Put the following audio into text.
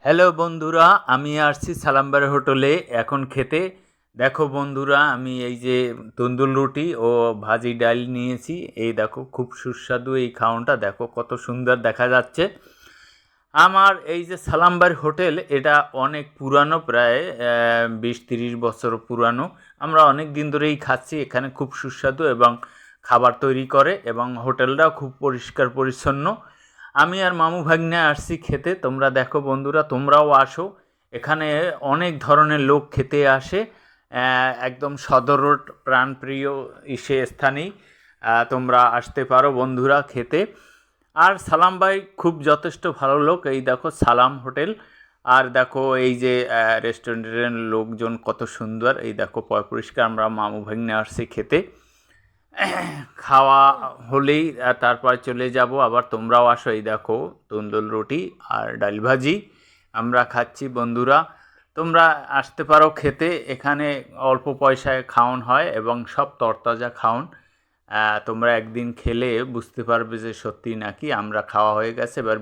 Hello বন্ধুরা, আমি আসছি সালাম্বার হোটেলে এখন খেতে। দেখো বন্ধুরা, আমি এই যে তন্দুর রুটি ও ভাজি ডাল নিয়েছি। এই দেখো খুব সুস্বাদু এই খাওয়ানটা, দেখো কত সুন্দর দেখা যাচ্ছে। আমার এই যে সালাম্বার হোটেল, এটা অনেক পুরানো, প্রায় 20-30 বছর পুরানো। আমরা অনেক দিন ধরেই খাচ্ছি, এখানে খুব সুস্বাদু এবং খাবার তৈরি করে এবং হোটেলটাও খুব পরিষ্কার পরিচ্ছন্ন। আমি আর মামু ভাগ্নে আসছি খেতে। তোমরা দেখো বন্ধুরা, তোমরাও আসো। এখানে অনেক ধরনের লোক খেতে আসে। একদম সদর রোড প্রাণপ্রিয় স্থানেই তোমরা আসতে পারো বন্ধুরা খেতে। আর সালাম ভাই খুব যথেষ্ট ভালো লোক। এই দেখো সালাম হোটেল, আর দেখো এই যে রেস্টুরেন্টের লোকজন কত সুন্দর। এই দেখো পরিষ্কার। আমরা মামু ভাগ্নে আসছি খেতে। খাওয়া হলেই তারপর চলে যাব আবার। তোমরাও আসো। এই দেখো তন্দুর রুটি আর ডাল ভাজি আমরা খাচ্ছি বন্ধুরা। তোমরা আসতে পারো খেতে। এখানে অল্প পয়সায় খাওয়ান হয় এবং সব তরতাজা খাওন। তোমরা একদিন খেলে বুঝতে পারবে যে সত্যি নাকি। আমরা খাওয়া হয়ে গেছে, এবার